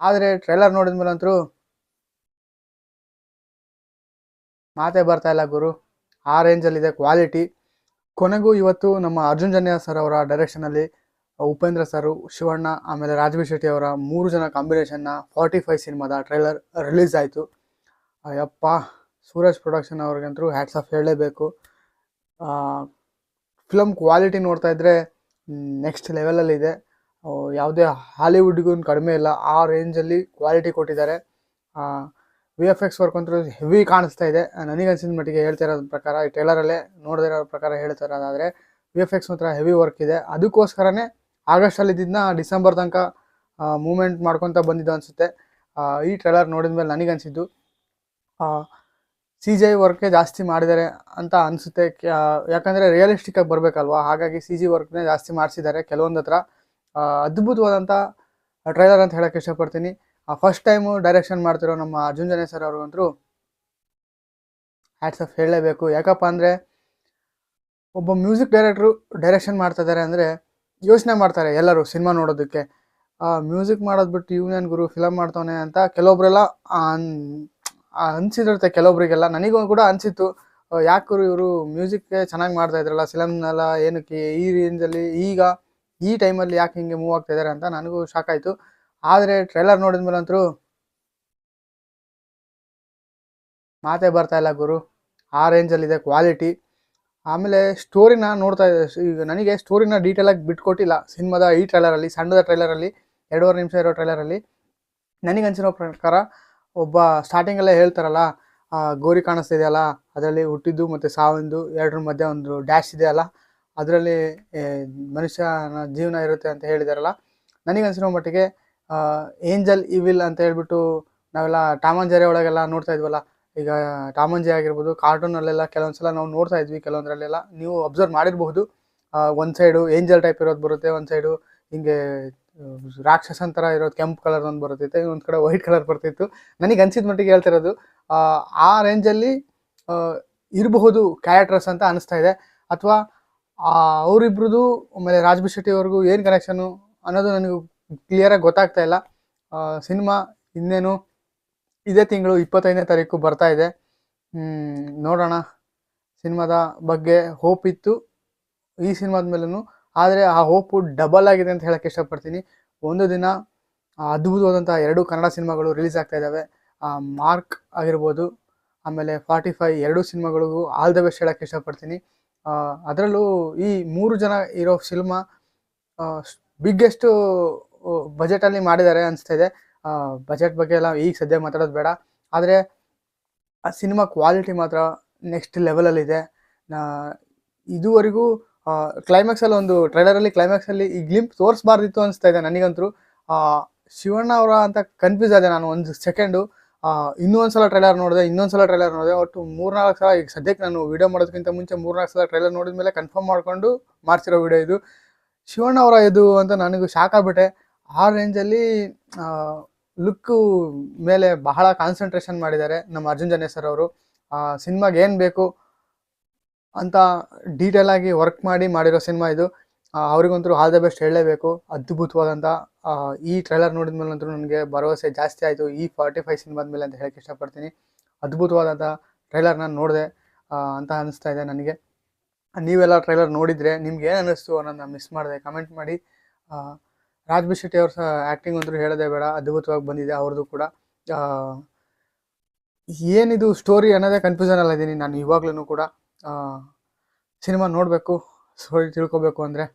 ಆದರೆ ಟ್ರೈಲರ್ ನೋಡಿದ್ಮೇಲೆ ಅಂತೂ ಮಾತೇ ಬರ್ತಾ ಇಲ್ಲ ಗುರು. ಆ ರೇಂಜಲ್ಲಿದೆ ಕ್ವಾಲಿಟಿ. ಕೊನೆಗೂ ಇವತ್ತು ನಮ್ಮ ಅರ್ಜುನ್ ಜನ್ಯ ಸರ್ ಅವರ ಡೈರೆಕ್ಷನಲ್ಲಿ ಉಪೇಂದ್ರ ಸರ್, ಶಿವಣ್ಣ, ಆಮೇಲೆ ರಾಜವೀರ್ ಶೆಟ್ಟಿ ಅವರ 3 ಜನ ಕಾಂಬಿನೇಷನ್ನ 45 ಸಿನಿಮಾದ ಟ್ರೈಲರ್ ರಿಲೀಸ್ ಆಯಿತು. ಅಯ್ಯಪ್ಪ, ಸೂರಜ್ ಪ್ರೊಡಕ್ಷನ್ ಅವ್ರಿಗಂತೂ ಹ್ಯಾಟ್ಸ್ ಆಫ್ ಹೇಳಲೇಬೇಕು. ಫಿಲಮ್ ಕ್ವಾಲಿಟಿ ನೋಡ್ತಾ ಇದ್ದರೆ ನೆಕ್ಸ್ಟ್ ಲೆವೆಲಲ್ಲಿದೆ. ಯಾವುದೇ ಹಾಲಿವುಡ್ಗೂ ಕಡಿಮೆ ಇಲ್ಲ, ಆ ರೇಂಜಲ್ಲಿ ಕ್ವಾಲಿಟಿ ಕೊಟ್ಟಿದ್ದಾರೆ. VFX ವರ್ಕ್ ಅಂತೂ ಹೆವಿ ಕಾಣಿಸ್ತಾ ಇದೆ. ನನಗನ್ಸಿದ ಮಟ್ಟಿಗೆ ಹೇಳ್ತಿರೋ ಪ್ರಕಾರ, ಈ ಟ್ರೈಲರಲ್ಲೇ ನೋಡದಿರೋ ಪ್ರಕಾರ ಹೇಳ್ತಿರೋದಾದರೆ VFX ಮಾತ್ರ ಹೆವಿ ವರ್ಕ್ ಇದೆ. ಅದಕ್ಕೋಸ್ಕರನೇ ಆಗಸ್ಟಲ್ಲಿದ್ದನ್ನ ಡಿಸೆಂಬರ್ ತನಕ ಮೂವ್ಮೆಂಟ್ ಮಾಡ್ಕೊತ ಬಂದಿದ್ದು ಅನಿಸುತ್ತೆ. ಈ ಟ್ರೈಲರ್ ನೋಡಿದ ಮೇಲೆ ನನಗನ್ಸಿದ್ದು CGI ವರ್ಕೇ ಜಾಸ್ತಿ ಮಾಡಿದ್ದಾರೆ ಅಂತ ಅನಿಸುತ್ತೆ. ಯಾಕಂದರೆ ರಿಯಲಿಸ್ಟಿಕ್ಕಾಗಿ ಬರಬೇಕಲ್ವಾ, ಹಾಗಾಗಿ CG ವರ್ಕ್ನೇ ಜಾಸ್ತಿ ಮಾಡಿಸಿದ್ದಾರೆ ಕೆಲವೊಂದು ಹತ್ರ. ಅದ್ಭುತವಾದಂಥ ಟ್ರೈಲರ್ ಅಂತ ಹೇಳೋಕ್ಕೆ ಇಷ್ಟಪಡ್ತೀನಿ. ಫಸ್ಟ್ ಟೈಮು ಡೈರೆಕ್ಷನ್ ಮಾಡ್ತಿರೋ ನಮ್ಮ Arjun Janya sir ಅವ್ರಿಗಂತೂ hats off ಹೇಳಲೇಬೇಕು. ಯಾಕಪ್ಪ ಅಂದರೆ ಒಬ್ಬ ಮ್ಯೂಸಿಕ್ ಡೈರೆಕ್ಟ್ರು ಡೈರೆಕ್ಷನ್ ಮಾಡ್ತಾ ಇದ್ದಾರೆ ಅಂದರೆ ಯೋಚನೆ ಮಾಡ್ತಾರೆ ಎಲ್ಲರೂ ಸಿನಿಮಾ ನೋಡೋದಕ್ಕೆ. ಮ್ಯೂಸಿಕ್ ಮಾಡೋದು ಬಿಟ್ಟು ಇವನೇನು ಗುರು ಫಿಲಮ್ ಮಾಡ್ತಾನೆ ಅಂತ ಕೆಲವೊಬ್ಬರೆಲ್ಲ ಅನಿಸಿರುತ್ತೆ. ಕೆಲವೊಬ್ಬರಿಗೆಲ್ಲ, ನನಗೂ ಕೂಡ ಅನಿಸಿತ್ತು, ಯಾಕೆ ಇವರು ಮ್ಯೂಸಿಕ್ಗೆ ಚೆನ್ನಾಗಿ ಮಾಡ್ತಾ ಇದ್ರಲ್ಲ, ಫಿಲಮ್ನೆಲ್ಲ ಏನಕ್ಕೆ ಈ ರೇಂಜಲ್ಲಿ ಈಗ ಈ ಟೈಮಲ್ಲಿ ಯಾಕೆ ಹಿಂಗೆ ಮೂವ್ ಆಗ್ತಾ ಇದ್ದಾರೆ ಅಂತ ನನಗೂ ಶಾಕ್ ಆಯಿತು. ಆದರೆ ಟ್ರೈಲರ್ ನೋಡಿದ್ಮೇಲೆ ಅಂತೂ ಮಾತೇ ಬರ್ತಾ ಇಲ್ಲ ಗುರು. ಆ ರೇಂಜಲ್ಲಿದೆ ಕ್ವಾಲಿಟಿ. ಆಮೇಲೆ ಸ್ಟೋರಿನ ನೋಡ್ತಾ ಇದೆ. ಈಗ ನನಗೆ ಸ್ಟೋರಿನ ಡೀಟೇಲಾಗಿ ಬಿಟ್ಕೊಟ್ಟಿಲ್ಲ ಸಿನಿಮಾದ ಈ ಟ್ರೈಲರಲ್ಲಿ, ಸಣ್ಣದ ಟ್ರೈಲರಲ್ಲಿ, 2.5 ನಿಮಿಷ ಇರೋ ಟ್ರೈಲರಲ್ಲಿ. ನನಗನ್ಸಿರೋ ಪ್ರಕಾರ ಒಬ್ಬ ಸ್ಟಾರ್ಟಿಂಗಲ್ಲೇ ಹೇಳ್ತಾರಲ್ಲ, ಗೋರಿ ಕಾಣಿಸ್ತಿದೆಯಲ್ಲ, ಅದರಲ್ಲಿ ಹುಟ್ಟಿದ್ದು ಮತ್ತು ಸಾವಿಂದು ಎರಡರ ಮಧ್ಯೆ ಒಂದು ಡ್ಯಾಶ್ ಇದೆಯಲ್ಲ, ಅದರಲ್ಲಿ ಮನುಷ್ಯನ ಜೀವನ ಇರುತ್ತೆ ಅಂತ ಹೇಳಿದಾರಲ್ಲ. ನನಗನ್ಸಿರೋ ಮಟ್ಟಿಗೆ ಏಂಜಲ್ ಇವಿಲ್ ಅಂತ ಹೇಳ್ಬಿಟ್ಟು ನಾವೆಲ್ಲ ಟಾಮ್ ಆ್ಯಂಡ್ ಜೆರಿ ಒಳಗೆಲ್ಲ ನೋಡ್ತಾ ಇದ್ವಲ್ಲ, ಈಗ ಟಾಮ್ ಆ್ಯಂಡ್ ಜೆರಿ ಆಗಿರ್ಬೋದು, ಕಾರ್ಟೂನಲ್ಲೆಲ್ಲ ಕೆಲವೊಂದು ಸಲ ನಾವು ನೋಡ್ತಾ ಇದ್ವಿ. ಕೆಲವೊಂದರಲ್ಲೆಲ್ಲ ನೀವು ಅಬ್ಸರ್ವ್ ಮಾಡಿರಬಹುದು, ಒಂದು ಸೈಡು ಏಂಜಲ್ ಟೈಪ್ ಇರೋದು ಬರುತ್ತೆ, ಒಂದು ಸೈಡು ಹಿಂಗೆ ರಾಕ್ಷಸನ್ ಥರ ಇರೋದು ಕೆಂಪು ಕಲರ್ ಒಂದು ಬರುತ್ತಿತ್ತು, ಇನ್ನೊಂದು ಕಡೆ ವೈಟ್ ಕಲರ್ ಬರ್ತಿತ್ತು. ನನಗೆ ಅನ್ಸಿದ ಮಟ್ಟಿಗೆ ಹೇಳ್ತಿರೋದು ಆ ರೇಂಜಲ್ಲಿ ಇರಬಹುದು ಕ್ಯಾರೆಕ್ಟರ್ಸ್ ಅಂತ ಅನಿಸ್ತಾ ಇದೆ. ಅಥವಾ ಅವರಿಬ್ರದ್ದು ಆಮೇಲೆ ರಾಜವೀರ್ ಶೆಟ್ಟಿ ಅವ್ರಿಗೂ ಏನು ಕನೆಕ್ಷನು ಅನ್ನೋದು ನನಗೆ ಕ್ಲಿಯರಾಗಿ ಗೊತ್ತಾಗ್ತಾ ಇಲ್ಲ. ಸಿನಿಮಾ ಇನ್ನೇನು ಇದೇ ತಿಂಗಳು 25ನೇ ತಾರೀಕು ಬರ್ತಾ ಇದೆ. ನೋಡೋಣ. ಸಿನಿಮಾದ ಬಗ್ಗೆ ಹೋಪ್ ಇತ್ತು ಈ ಸಿನಿಮಾದ ಮೇಲೂ, ಆದರೆ ಆ ಹೋಪು ಡಬಲ್ ಆಗಿದೆ ಅಂತ ಹೇಳೋಕ್ಕೆ ಇಷ್ಟಪಡ್ತೀನಿ. ಒಂದು ದಿನ ಅದ್ಭುತವಾದಂಥ 2 ಕನ್ನಡ ಸಿನಿಮಾಗಳು ರಿಲೀಸ್ ಆಗ್ತಾ ಇದ್ದಾವೆ. ಮಾರ್ಕ್ ಆಗಿರ್ಬೋದು, ಆಮೇಲೆ 45 2 ಸಿನಿಮಾಗಳಿಗೂ ಆಲ್ ದ ಬೆಸ್ಟ್ ಹೇಳೋಕ್ಕೆ ಇಷ್ಟಪಡ್ತೀನಿ. ಅದರಲ್ಲೂ ಈ 3 ಜನ ಇರೋ ಸಿನಿಮಾ ಬಿಗ್ಗೆಸ್ಟು ಬಜೆಟಲ್ಲಿ ಮಾಡಿದ್ದಾರೆ ಅನಿಸ್ತಾ ಇದೆ. ಬಜೆಟ್ ಬಗ್ಗೆ ಎಲ್ಲ ಈಗ ಸದ್ಯ ಮಾತಾಡೋದು ಬೇಡ, ಆದರೆ ಆ ಸಿನಿಮಾ ಕ್ವಾಲಿಟಿ ಮಾತ್ರ ನೆಕ್ಸ್ಟ್ ಲೆವೆಲಲ್ಲಿದೆ. ಇದುವರೆಗೂ ಕ್ಲೈಮ್ಯಾಕ್ಸಲ್ಲಿ ಒಂದು ಟ್ರೈಲರಲ್ಲಿ ಕ್ಲೈಮ್ಯಾಕ್ಸಲ್ಲಿ ಈ ಗ್ಲಿಂಪ್ ತೋರಿಸ್ಬಾರ್ದಿತ್ತು ಅನಿಸ್ತಾ ಇದೆ ನನಗಂತೂ. ಶಿವಣ್ಣ ಅವರ ಅಂತ ಕನ್ಫ್ಯೂಸ್ ಆದೆ ನಾನು ಒಂದು ಸೆಕೆಂಡು. ಇನ್ನೊಂದು ಸಲ ಟ್ರೈಲರ್ ನೋಡಿದೆ, ಒಟ್ಟು 3-4 ಸಲ. ಈಗ ಸದ್ಯಕ್ಕೆ ನಾನು ವೀಡಿಯೋ ಮಾಡೋದಕ್ಕಿಂತ ಮುಂಚೆ 3-4 ಸಲ ಟ್ರೈಲರ್ ನೋಡಿದ ಮೇಲೆ ಕನ್ಫರ್ಮ್ ಮಾಡಿಕೊಂಡು ಮಾಡ್ತಿರೋ ವಿಡಿಯೋ ಇದು. ಶಿವಣ್ಣ ಅವರ ಇದು ಅಂತ ನನಗೂ ಶಾಕ್ ಆಗ್ಬಿಟ್ಟೆ. ಆ ರೇಂಜಲ್ಲಿ ಲುಕ್ಕು ಮೇಲೆ ಬಹಳ ಕಾನ್ಸಂಟ್ರೇಷನ್ ಮಾಡಿದ್ದಾರೆ ನಮ್ಮ ಅರ್ಜುನ್ ಜನ್ಯ ಸರ್ ಅವರು. ಸಿನಿಮಾಗೆ ಏನು ಬೇಕು ಅಂತ ಡೀಟೇಲಾಗಿ ವರ್ಕ್ ಮಾಡಿರೋ ಸಿನಿಮಾ ಇದು. ಅವ್ರಿಗಂತೂ ಆಲ್ ದ ಬೆಸ್ಟ್ ಹೇಳಲೇಬೇಕು. ಅದ್ಭುತವಾದಂಥ ಈ ಟ್ರೈಲರ್ ನೋಡಿದ ಮೇಲಂತೂ ನನಗೆ ಭರವಸೆ ಜಾಸ್ತಿ ಆಯಿತು ಈ 45 ಸಿನಿಮಾದ ಮೇಲೆ ಅಂತ ಹೇಳೋಕ್ಕೆ ಇಷ್ಟಪಡ್ತೀನಿ. ಅದ್ಭುತವಾದಂಥ ಟ್ರೈಲರ್ ನಾನು ನೋಡಿದೆ ಅಂತ ಅನ್ನಿಸ್ತಾ ಇದೆ ನನಗೆ. ನೀವೆಲ್ಲ ಟ್ರೈಲರ್ ನೋಡಿದರೆ ನಿಮ್ಗೆ ಏನು ಅನ್ನಿಸ್ತು ಅನ್ನೋದನ್ನ ಮಿಸ್ ಮಾಡಿದೆ ಕಮೆಂಟ್ ಮಾಡಿ. ರಾಜವೀರ್ ಶೆಟ್ಟಿ ಅವ್ರ ಆ್ಯಕ್ಟಿಂಗ್ ಅಂತೂ ಹೇಳೋದೇ ಬೇಡ, ಅದ್ಭುತವಾಗಿ ಬಂದಿದೆ ಅವ್ರದ್ದು ಕೂಡ. ಏನಿದು ಸ್ಟೋರಿ ಅನ್ನೋದೇ ಕನ್ಫ್ಯೂಷನಲ್ಲಿದ್ದೀನಿ ನಾನು ಇವಾಗ್ಲೂ ಕೂಡ. ಸಿನಿಮಾ ನೋಡಬೇಕು, ಸ್ಟೋರಿ ತಿಳ್ಕೊಬೇಕು ಅಂದರೆ.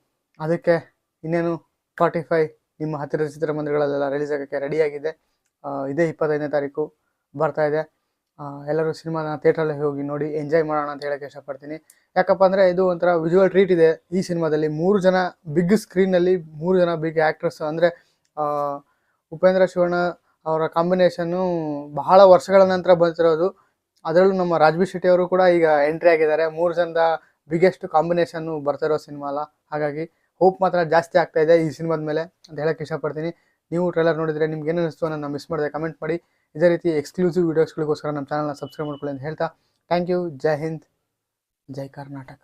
ಅದಕ್ಕೆ ಇನ್ನೇನು 45 ನಿಮ್ಮ ಹತ್ತಿರದ ಚಿತ್ರಮಂದಿರಗಳಲ್ಲೆಲ್ಲ ರಿಲೀಸ್ ಆಗೋಕ್ಕೆ ರೆಡಿಯಾಗಿದೆ. ಇದೇ 25ನೇ ತಾರೀಕು ಬರ್ತಾ ಇದೆ. ಎಲ್ಲರೂ ಸಿನಿಮಾನ ಥಿಯೇಟ್ರಲ್ಲಿ ಹೋಗಿ ನೋಡಿ ಎಂಜಾಯ್ ಮಾಡೋಣ ಅಂತ ಹೇಳೋಕ್ಕೆ ಇಷ್ಟಪಡ್ತೀನಿ. ಯಾಕಪ್ಪ ಅಂದರೆ ಇದು ಒಂಥರ ವಿಜುವಲ್ ಟ್ರೀಟ್ ಇದೆ ಈ ಸಿನಿಮಾದಲ್ಲಿ. 3 ಜನ ಬಿಗ್ ಸ್ಕ್ರೀನಲ್ಲಿ 3 ಜನ ಬಿಗ್ ಆ್ಯಕ್ಟ್ರಸ್ ಅಂದರೆ ಉಪೇಂದ್ರ ಶಿವಣ್ಣ ಅವರ ಕಾಂಬಿನೇಷನ್ನು ಬಹಳ ವರ್ಷಗಳ ನಂತರ ಬರ್ತಿರೋದು. ಅದರಲ್ಲೂ ನಮ್ಮ ರಾಜವೀರ್ ಶೆಟ್ಟಿ ಅವರು ಕೂಡ ಈಗ ಎಂಟ್ರಿ ಆಗಿದ್ದಾರೆ. 3 ಜನದ ಬಿಗ್ಗೆಸ್ಟ್ ಕಾಂಬಿನೇಷನ್ನು ಬರ್ತಿರೋ ಸಿನಿಮಾ ಅಲ್ಲ, ಹಾಗಾಗಿ ಹೋಪ್ ಮಾತ್ರ ಜಾಸ್ತಿ ಆಗ್ತಾ ಇದೆ ಈ ಸಿನಿಮಾದ ಮೇಲೆ ಅಂತ ಹೇಳೋಕ್ಕೆ ಇಷ್ಟಪಡ್ತೀನಿ. ನೀವು ಟ್ರೈಲರ್ ನೋಡಿದರೆ ನಿಮ್ಗೆ ಏನು ಅನ್ನಿಸ್ತು ಅನ್ನೋದನ್ನ ಮಿಸ್ ಮಾಡಿದೆ ಕಮೆಂಟ್ ಮಾಡಿ. ಇದೇ ರೀತಿ ಎಕ್ಸ್ಕ್ಲೂಸಿವ್ ವೀಡಿಯೋಸ್ಗಳಿಗೋಸ್ಕರ ನಮ್ಮ ಚಾನಲ್ನ ಸಬ್ಸ್ಕ್ರೈಬ್ ಮಾಡ್ಕೊಳ್ಳಿ ಅಂತ ಹೇಳ್ತಾ ಥ್ಯಾಂಕ್ ಯು. ಜೈ ಹಿಂದ್, ಜೈ ಕರ್ನಾಟಕ.